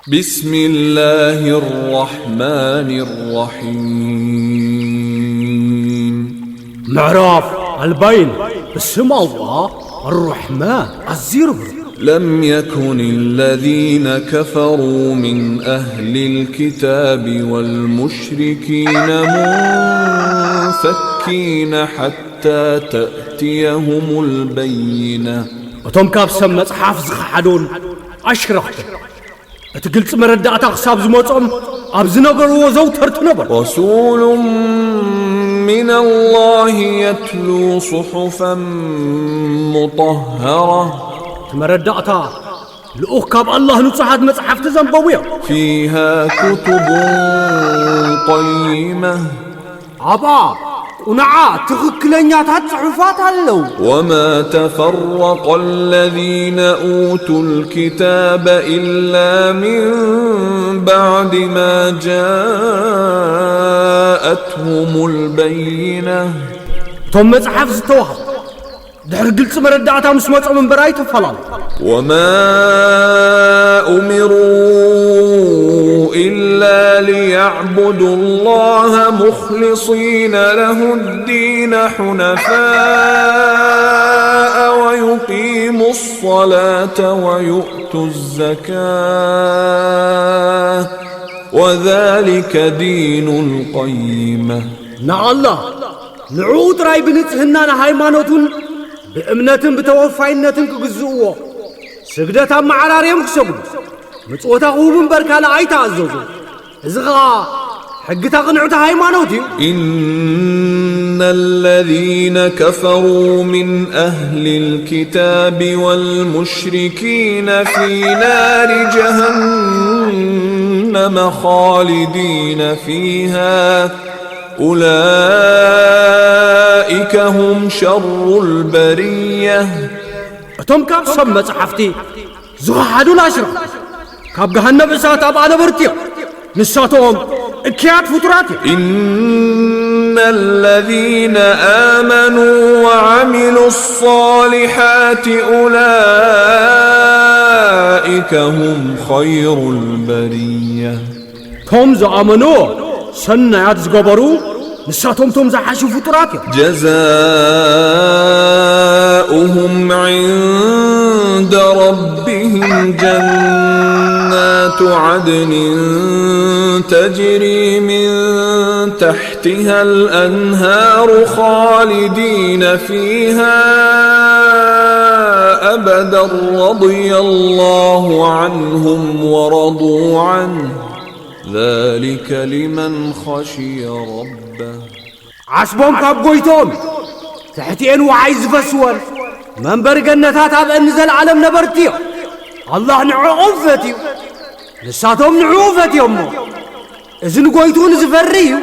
بسم الله الرحمن الرحيم. معراف البين بسم الله الرحمن الزيرب. لم يكن الذين كفروا من أهل الكتاب والمشركين منفكين حتى تأتيهم البينة. وتم كابسم مصحف زخحدون أشرحت أتقلت مردات أخصاب زموتهم أبز نبر وزوترت نبر. رسول من الله يتلو صحفا مطهرة مرداتا لأخكاب الله نصحات مصحف تزنبويا فيها كتب قيمة. عبا ونعا تخكلنيات صحفات اللو. وما تفرق الذين أوتوا الكتاب إلا من بعد ما جاءتهم البينة. توم مصحف ستوها دحر قلت مرداتا مسموط من برايت فلان. وما أمروا إلا ليعبدوا الله مخلصين له الدين حنفاء ويقيموا الصلاة ويؤتوا الزكاة وذلك دين القيمة. نا الله نعود راي بنتهنانا هايمانوتون بأمنتن بتوفاينتن كجزؤوا سجدتا معراريم كسبوا مصوتا قوبن بركالا اي تعززوا ازغا حقتا قنعتا هايمانوتي. إن الذين كفروا من أهل الكتاب والمشركين في نار جهنم خالدين فيها أولئك هم شر البرية. أتم كاب سمت صحفتي زغحدون أشرف كاب جهنم إسات أبعاد برتيا نساتهم إكيات فتراتي. إن الذين آمنوا وعملوا الصالحات أولئك هم خير البرية. توم زآمنوا سنة زغبروا نساتهم توم زحشوا فتراتي. جزاؤهم عند ربهم جنات عدن تجري من تحتها الأنهار خالدين فيها أبدا رضي الله عنهم ورضوا عنه ذلك لمن خشي ربه. عصبهم كاب قويتون تحتين وعايز فسوان منبر جنتات هذا نزل عالم نبرتي الله نعوفتي لساتهم نعوفتي أمه إذن قويتون زفريو